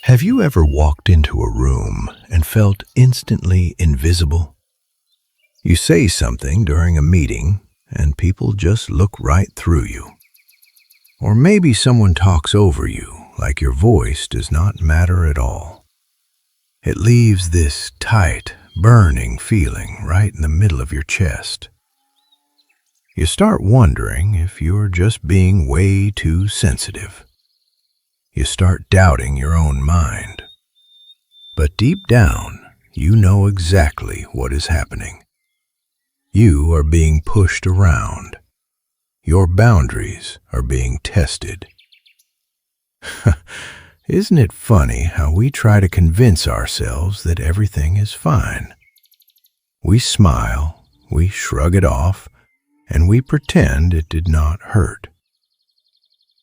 Have you ever walked into a room and felt instantly invisible? You say something during a meeting and people just look right through you. Or maybe someone talks over you like your voice does not matter at all. It leaves this tight, burning feeling right in the middle of your chest. You start wondering if you're just being way too sensitive. You start doubting your own mind. But deep down, you know exactly what is happening. You are being pushed around. Your boundaries are being tested. Isn't it funny how we try to convince ourselves that everything is fine? We smile, we shrug it off, and we pretend it did not hurt.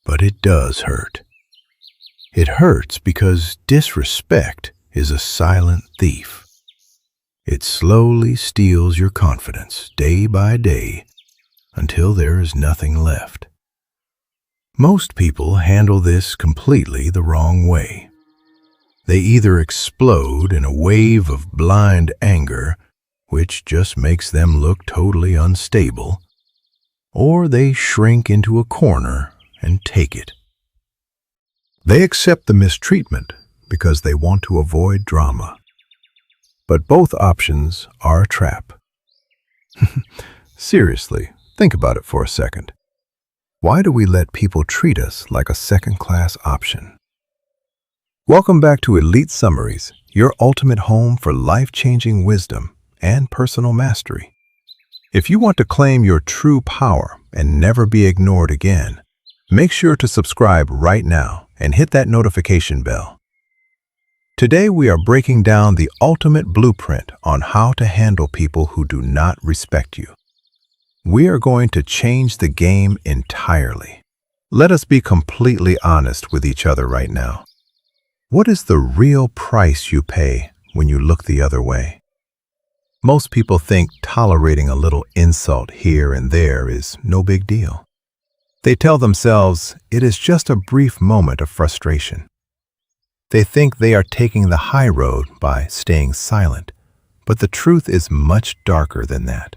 But it does hurt. It hurts because disrespect is a silent thief. It slowly steals your confidence day by day until there is nothing left. Most people handle this completely the wrong way. They either explode in a wave of blind anger, which just makes them look totally unstable, or they shrink into a corner and take it. They accept the mistreatment because they want to avoid drama. But both options are a trap. Seriously, think about it for a second. Why do we let people treat us like a second-class option? Welcome back to Elite Summaries, your ultimate home for life-changing wisdom and personal mastery. If you want to claim your true power and never be ignored again, make sure to subscribe right now and hit that notification bell. Today we are breaking down the ultimate blueprint on how to handle people who do not respect you. We are going to change the game entirely. Let us be completely honest with each other right now. What is the real price you pay when you look the other way? Most people think tolerating a little insult here and there is no big deal. They tell themselves it is just a brief moment of frustration. They think they are taking the high road by staying silent, but the truth is much darker than that.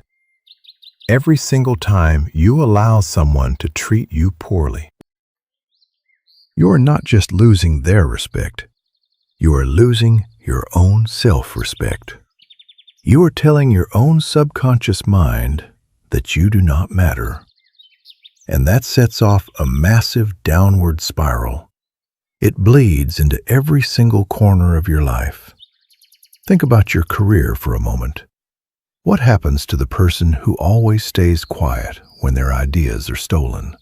Every single time you allow someone to treat you poorly, you are not just losing their respect, you are losing your own self-respect. You are telling your own subconscious mind that you do not matter. And that sets off a massive downward spiral. It bleeds into every single corner of your life. Think about your career for a moment. What happens to the person who always stays quiet when their ideas are stolen?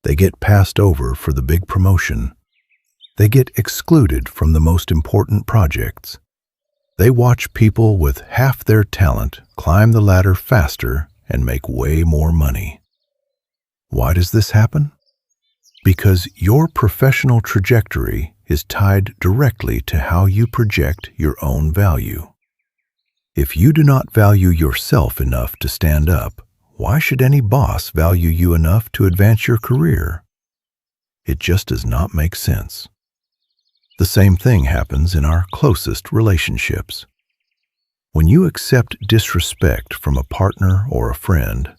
They get passed over for the big promotion. They get excluded from the most important projects. They watch people with half their talent climb the ladder faster and make way more money. Why does this happen? Because your professional trajectory is tied directly to how you project your own value. If you do not value yourself enough to stand up, why should any boss value you enough to advance your career? It just does not make sense. The same thing happens in our closest relationships. When you accept disrespect from a partner or a friend,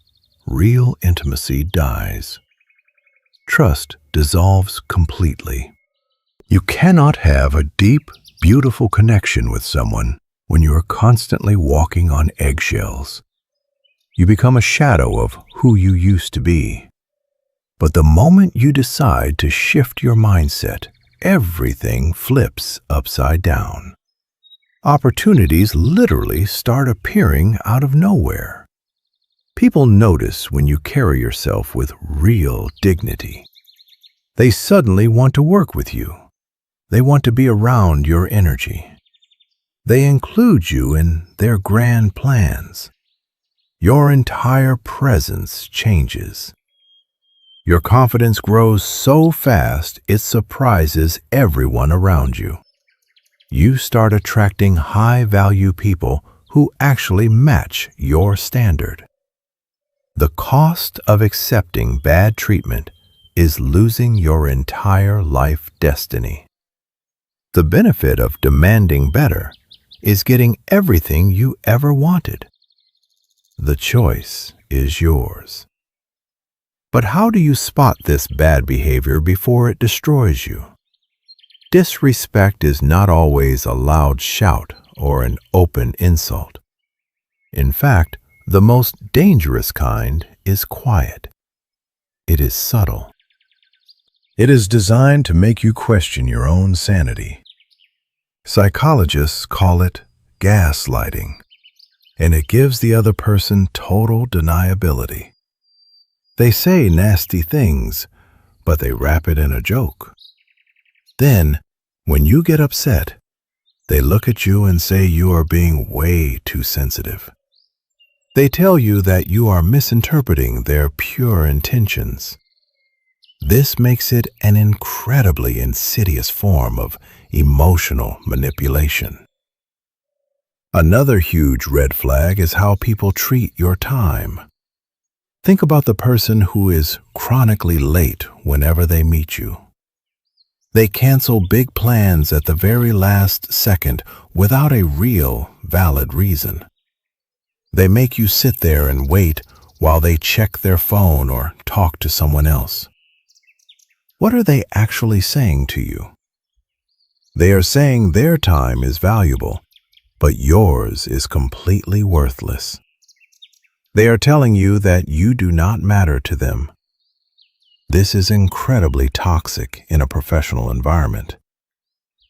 real intimacy dies. Trust dissolves completely. You cannot have a deep, beautiful connection with someone when you are constantly walking on eggshells. You become a shadow of who you used to be. But the moment you decide to shift your mindset, everything flips upside down. Opportunities literally start appearing out of nowhere. People notice when you carry yourself with real dignity. They suddenly want to work with you. They want to be around your energy. They include you in their grand plans. Your entire presence changes. Your confidence grows so fast it surprises everyone around you. You start attracting high-value people who actually match your standard. The cost of accepting bad treatment is losing your entire life destiny. The benefit of demanding better is getting everything you ever wanted. The choice is yours. But how do you spot this bad behavior before it destroys you? Disrespect is not always a loud shout or an open insult. In fact, the most dangerous kind is quiet. It is subtle. It is designed to make you question your own sanity. Psychologists call it gaslighting, and it gives the other person total deniability. They say nasty things, but they wrap it in a joke. Then, when you get upset, they look at you and say you are being way too sensitive. They tell you that you are misinterpreting their pure intentions. This makes it an incredibly insidious form of emotional manipulation. Another huge red flag is how people treat your time. Think about the person who is chronically late whenever they meet you. They cancel big plans at the very last second without a real, valid reason. They make you sit there and wait while they check their phone or talk to someone else. What are they actually saying to you? They are saying their time is valuable, but yours is completely worthless. They are telling you that you do not matter to them. This is incredibly toxic in a professional environment.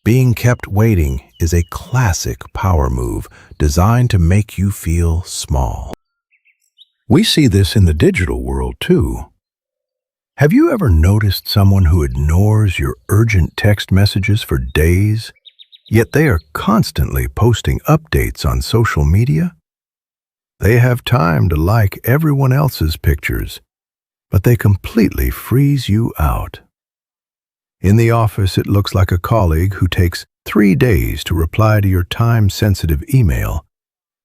Being kept waiting is a classic power move designed to make you feel small. We see this in the digital world too. Have you ever noticed someone who ignores your urgent text messages for days, yet they are constantly posting updates on social media? They have time to like everyone else's pictures, but they completely freeze you out. In the office, it looks like a colleague who takes 3 days to reply to your time-sensitive email,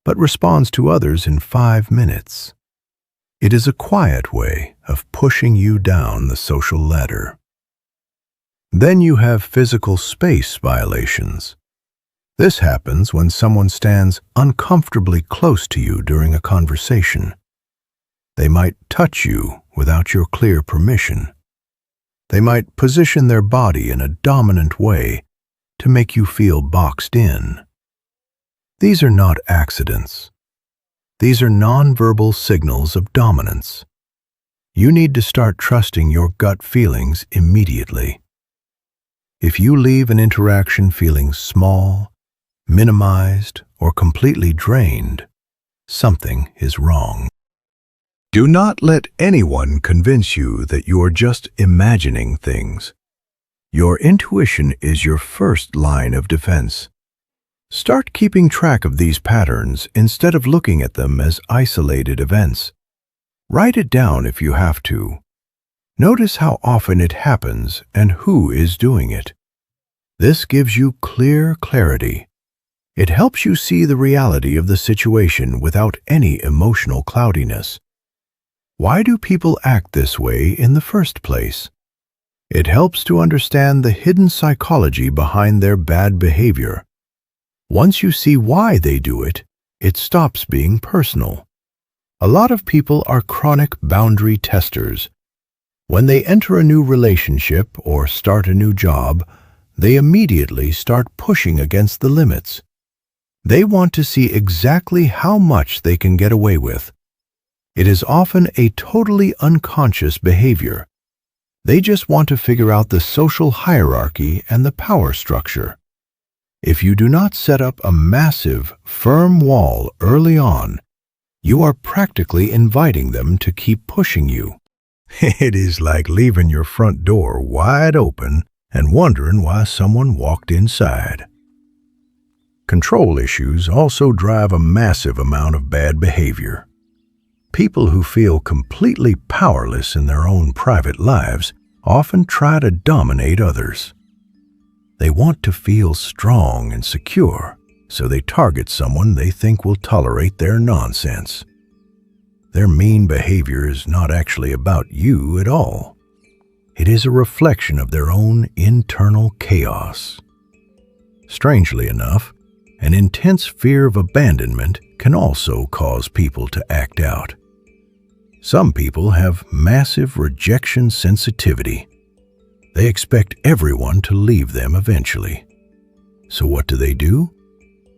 but responds to others in 5 minutes. It is a quiet way of pushing you down the social ladder. Then you have physical space violations. This happens when someone stands uncomfortably close to you during a conversation. They might touch you without your clear permission. They might position their body in a dominant way to make you feel boxed in. These are not accidents. These are nonverbal signals of dominance. You need to start trusting your gut feelings immediately. If you leave an interaction feeling small, minimized, or completely drained, something is wrong. Do not let anyone convince you that you are just imagining things. Your intuition is your first line of defense. Start keeping track of these patterns instead of looking at them as isolated events. Write it down if you have to. Notice how often it happens and who is doing it. This gives you clear clarity. It helps you see the reality of the situation without any emotional cloudiness. Why do people act this way in the first place? It helps to understand the hidden psychology behind their bad behavior. Once you see why they do it, it stops being personal. A lot of people are chronic boundary testers. When they enter a new relationship or start a new job, they immediately start pushing against the limits. They want to see exactly how much they can get away with. It is often a totally unconscious behavior. They just want to figure out the social hierarchy and the power structure. If you do not set up a massive, firm wall early on, you are practically inviting them to keep pushing you. It is like leaving your front door wide open and wondering why someone walked inside. Control issues also drive a massive amount of bad behavior. People who feel completely powerless in their own private lives often try to dominate others. They want to feel strong and secure, so they target someone they think will tolerate their nonsense. Their mean behavior is not actually about you at all. It is a reflection of their own internal chaos. Strangely enough, an intense fear of abandonment can also cause people to act out. Some people have massive rejection sensitivity. They expect everyone to leave them eventually. So what do?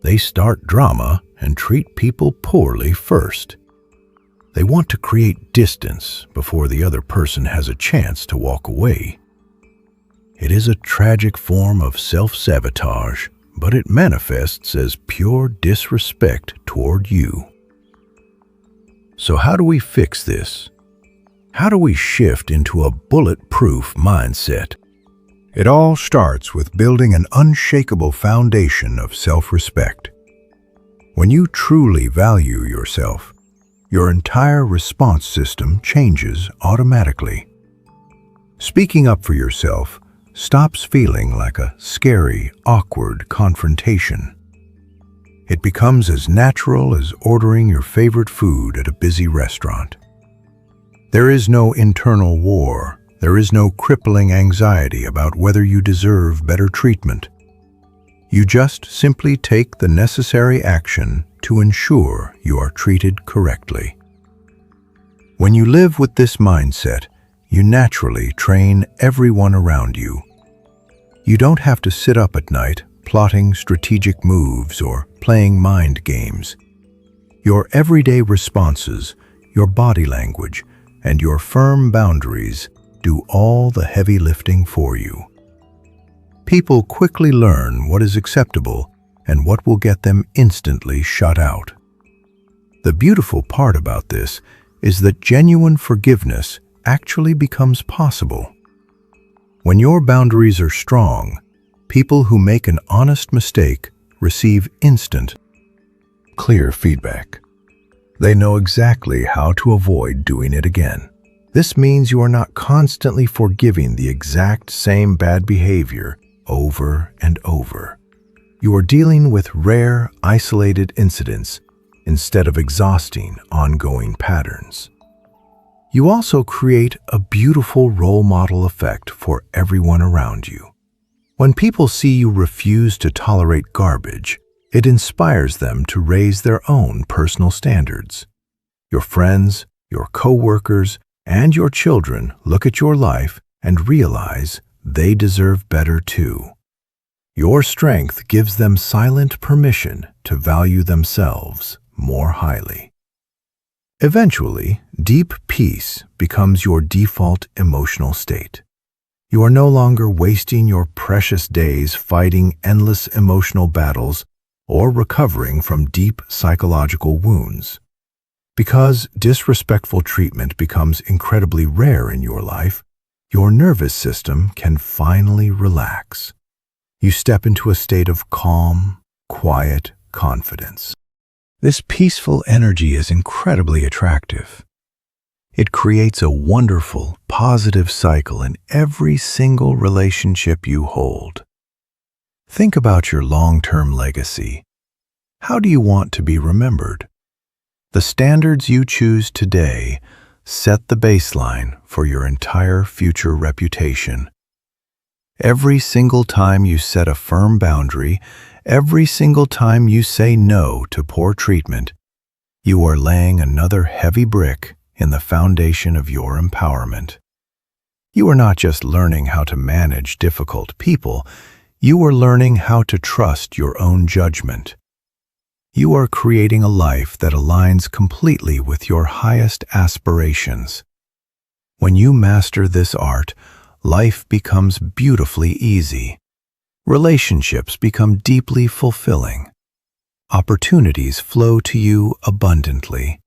They start drama and treat people poorly first. They want to create distance before the other person has a chance to walk away. It is a tragic form of self-sabotage, but it manifests as pure disrespect toward you. So how do we fix this? How do we shift into a bulletproof mindset? It all starts with building an unshakable foundation of self-respect. When you truly value yourself, your entire response system changes automatically. Speaking up for yourself stops feeling like a scary, awkward confrontation. It becomes as natural as ordering your favorite food at a busy restaurant. There is no internal war. There is no crippling anxiety about whether you deserve better treatment. You just simply take the necessary action to ensure you are treated correctly. When you live with this mindset, you naturally train everyone around you. You don't have to sit up at night plotting strategic moves or playing mind games. Your everyday responses, your body language, and your firm boundaries do all the heavy lifting for you. People quickly learn what is acceptable and what will get them instantly shut out. The beautiful part about this is that genuine forgiveness actually becomes possible. When your boundaries are strong, people who make an honest mistake receive instant, clear feedback. They know exactly how to avoid doing it again. This means you are not constantly forgiving the exact same bad behavior over and over. You are dealing with rare, isolated incidents instead of exhausting, ongoing patterns. You also create a beautiful role model effect for everyone around you. When people see you refuse to tolerate garbage, it inspires them to raise their own personal standards. Your friends, your coworkers, and your children look at your life and realize they deserve better too. Your strength gives them silent permission to value themselves more highly. Eventually, deep peace becomes your default emotional state. You are no longer wasting your precious days fighting endless emotional battles or recovering from deep psychological wounds. Because disrespectful treatment becomes incredibly rare in your life, your nervous system can finally relax. You step into a state of calm, quiet confidence. This peaceful energy is incredibly attractive. It creates a wonderful, positive cycle in every single relationship you hold. Think about your long-term legacy. How do you want to be remembered? The standards you choose today set the baseline for your entire future reputation. Every single time you set a firm boundary, every single time you say no to poor treatment, you are laying another heavy brick in the foundation of your empowerment. You are not just learning how to manage difficult people, you are learning how to trust your own judgment. You are creating a life that aligns completely with your highest aspirations. When you master this art, life becomes beautifully easy. Relationships become deeply fulfilling. Opportunities flow to you abundantly.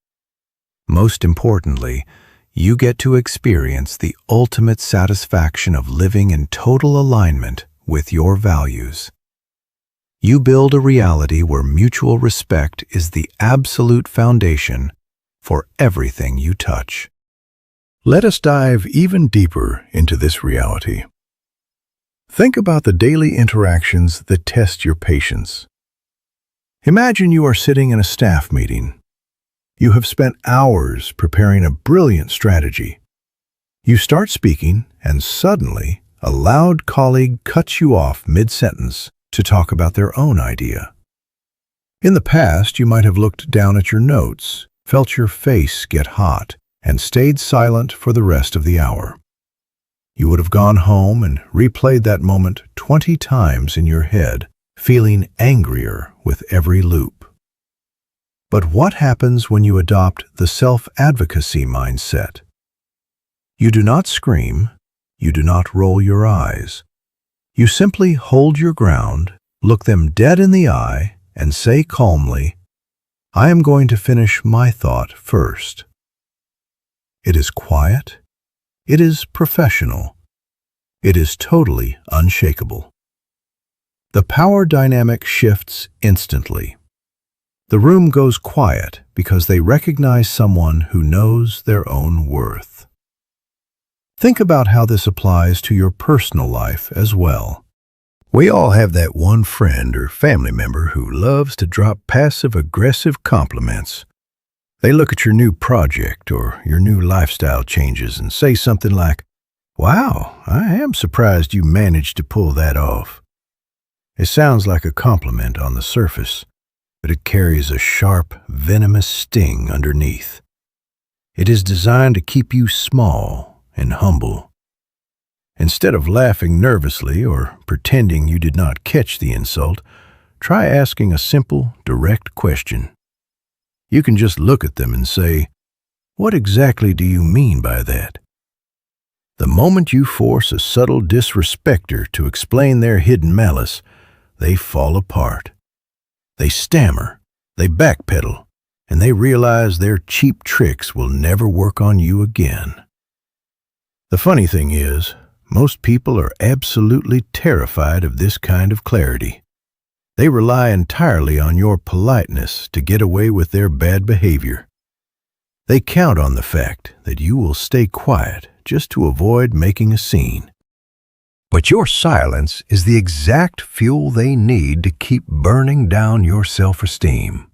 Most importantly, you get to experience the ultimate satisfaction of living in total alignment with your values. You build a reality where mutual respect is the absolute foundation for everything you touch. Let us dive even deeper into this reality. Think about the daily interactions that test your patience. Imagine you are sitting in a staff meeting. You have spent hours preparing a brilliant strategy. You start speaking, and suddenly, a loud colleague cuts you off mid-sentence to talk about their own idea. In the past, you might have looked down at your notes, felt your face get hot, and stayed silent for the rest of the hour. You would have gone home and replayed that moment 20 times in your head, feeling angrier with every loop. But what happens when you adopt the self-advocacy mindset? You do not scream, you do not roll your eyes. You simply hold your ground, look them dead in the eye, and say calmly, "I am going to finish my thought first." It is quiet. It is professional. It is totally unshakable. The power dynamic shifts instantly. The room goes quiet because they recognize someone who knows their own worth. Think about how this applies to your personal life as well. We all have that one friend or family member who loves to drop passive-aggressive compliments. They look at your new project or your new lifestyle changes and say something like, "Wow, I am surprised you managed to pull that off." It sounds like a compliment on the surface, but it carries a sharp, venomous sting underneath. It is designed to keep you small and humble. Instead of laughing nervously or pretending you did not catch the insult, try asking a simple, direct question. You can just look at them and say, "What exactly do you mean by that?" The moment you force a subtle disrespecter to explain their hidden malice, they fall apart. They stammer, they backpedal, and they realize their cheap tricks will never work on you again. The funny thing is, most people are absolutely terrified of this kind of clarity. They rely entirely on your politeness to get away with their bad behavior. They count on the fact that you will stay quiet just to avoid making a scene. But your silence is the exact fuel they need to keep burning down your self-esteem.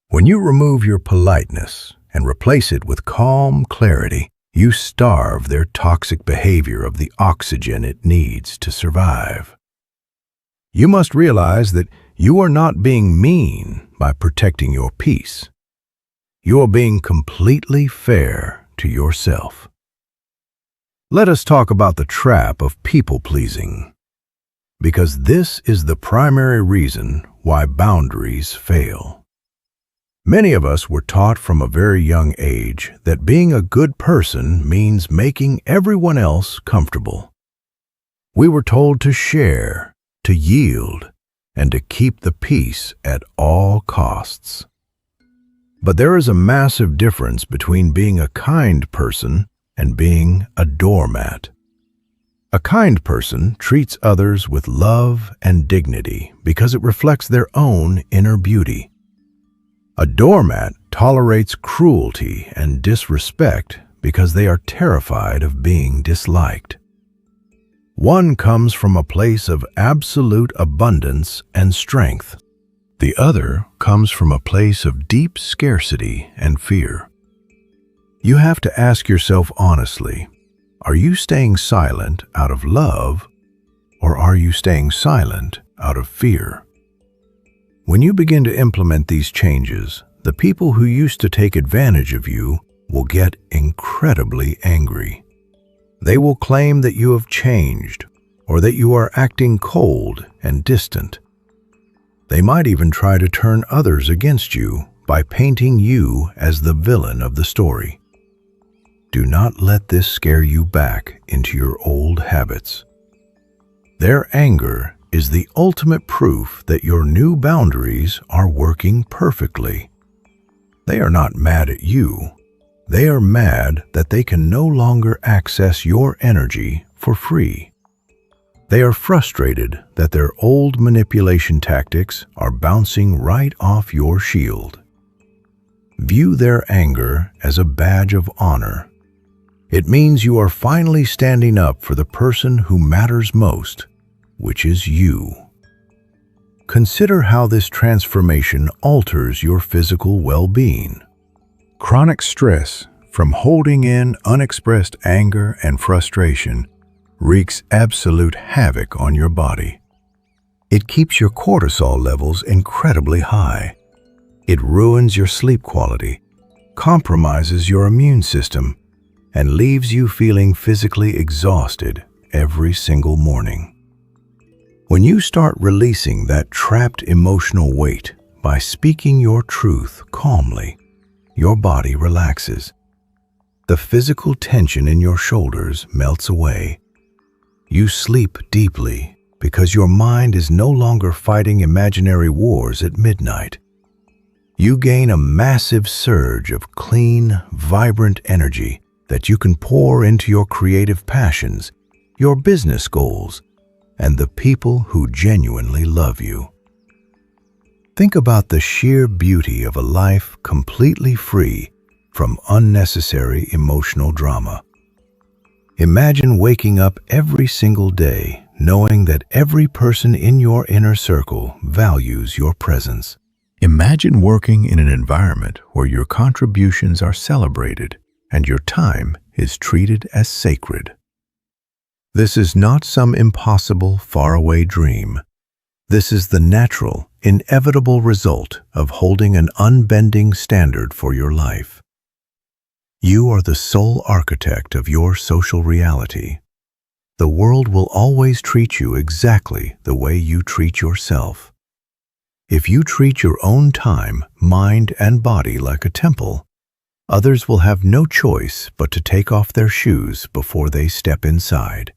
When you remove your politeness and replace it with calm clarity, you starve their toxic behavior of the oxygen it needs to survive. You must realize that you are not being mean by protecting your peace. You are being completely fair to yourself. Let us talk about the trap of people-pleasing, because this is the primary reason why boundaries fail. Many of us were taught from a very young age that being a good person means making everyone else comfortable. We were told to share, to yield, and to keep the peace at all costs. But there is a massive difference between being a kind person and being a doormat. A kind person treats others with love and dignity because it reflects their own inner beauty. A doormat tolerates cruelty and disrespect because they are terrified of being disliked. One comes from a place of absolute abundance and strength. The other comes from a place of deep scarcity and fear. You have to ask yourself honestly, are you staying silent out of love, or are you staying silent out of fear? When you begin to implement these changes, the people who used to take advantage of you will get incredibly angry. They will claim that you have changed or that you are acting cold and distant. They might even try to turn others against you by painting you as the villain of the story. Do not let this scare you back into your old habits. Their anger is the ultimate proof that your new boundaries are working perfectly. They are not mad at you. They are mad that they can no longer access your energy for free. They are frustrated that their old manipulation tactics are bouncing right off your shield. View their anger as a badge of honor. It means you are finally standing up for the person who matters most, which is you. Consider how this transformation alters your physical well-being. Chronic stress from holding in unexpressed anger and frustration wreaks absolute havoc on your body. It keeps your cortisol levels incredibly high. It ruins your sleep quality, compromises your immune system, and leaves you feeling physically exhausted every single morning. When you start releasing that trapped emotional weight by speaking your truth calmly, your body relaxes. The physical tension in your shoulders melts away. You sleep deeply because your mind is no longer fighting imaginary wars at midnight. You gain a massive surge of clean, vibrant energy that you can pour into your creative passions, your business goals, and the people who genuinely love you. Think about the sheer beauty of a life completely free from unnecessary emotional drama. Imagine waking up every single day knowing that every person in your inner circle values your presence. Imagine working in an environment where your contributions are celebrated and your time is treated as sacred. This is not some impossible, faraway dream. This is the natural, inevitable result of holding an unbending standard for your life. You are the sole architect of your social reality. The world will always treat you exactly the way you treat yourself. If you treat your own time, mind, and body like a temple, others will have no choice but to take off their shoes before they step inside.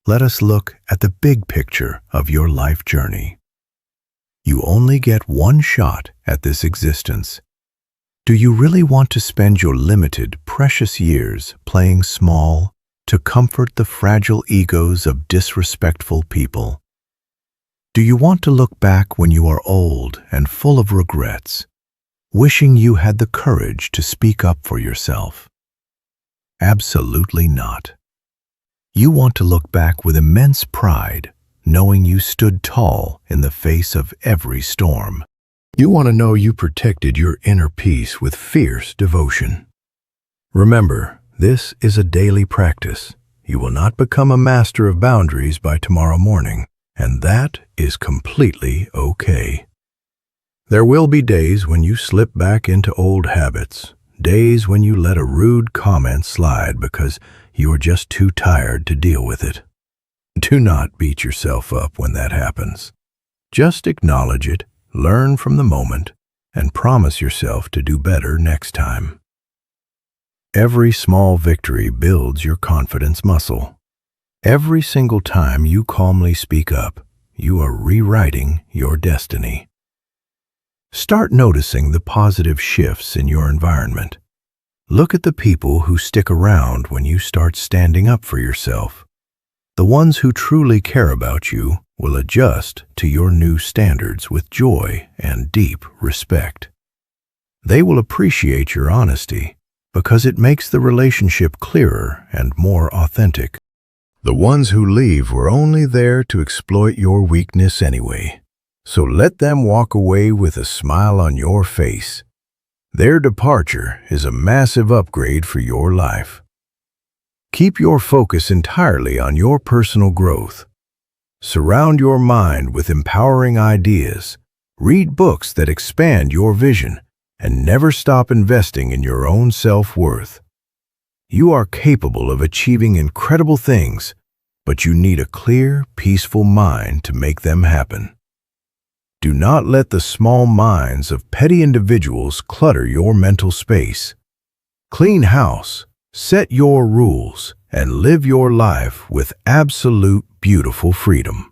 Let us look at the big picture of your life journey. You only get one shot at this existence. Do you really want to spend your limited, precious years playing small to comfort the fragile egos of disrespectful people? Do you want to look back when you are old and full of regrets, wishing you had the courage to speak up for yourself? Absolutely not. You want to look back with immense pride, knowing you stood tall in the face of every storm. You want to know you protected your inner peace with fierce devotion. Remember, this is a daily practice. You will not become a master of boundaries by tomorrow morning, and that is completely okay. There will be days when you slip back into old habits, days when you let a rude comment slide because you are just too tired to deal with it. Do not beat yourself up when that happens. Just acknowledge it, learn from the moment, and promise yourself to do better next time. Every small victory builds your confidence muscle. Every single time you calmly speak up, you are rewriting your destiny. Start noticing the positive shifts in your environment. Look at the people who stick around when you start standing up for yourself. The ones who truly care about you will adjust to your new standards with joy and deep respect. They will appreciate your honesty because it makes the relationship clearer and more authentic. The ones who leave were only there to exploit your weakness anyway, so let them walk away with a smile on your face. Their departure is a massive upgrade for your life. Keep your focus entirely on your personal growth. Surround your mind with empowering ideas. Read books that expand your vision, and never stop investing in your own self-worth. You are capable of achieving incredible things, but you need a clear, peaceful mind to make them happen. Do not let the small minds of petty individuals clutter your mental space. Clean house, set your rules, and live your life with absolute beautiful freedom.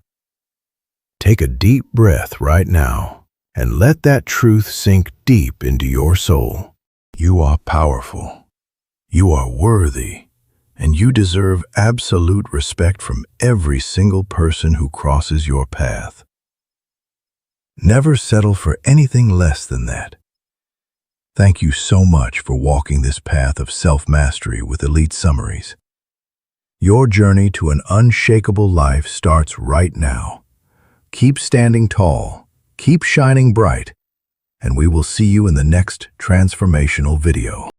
Take a deep breath right now and let that truth sink deep into your soul. You are powerful. You are worthy, and you deserve absolute respect from every single person who crosses your path. Never settle for anything less than that. Thank you so much for walking this path of self-mastery with Elite Summaries. Your journey to an unshakable life starts right now. Keep standing tall, keep shining bright, and we will see you in the next transformational video.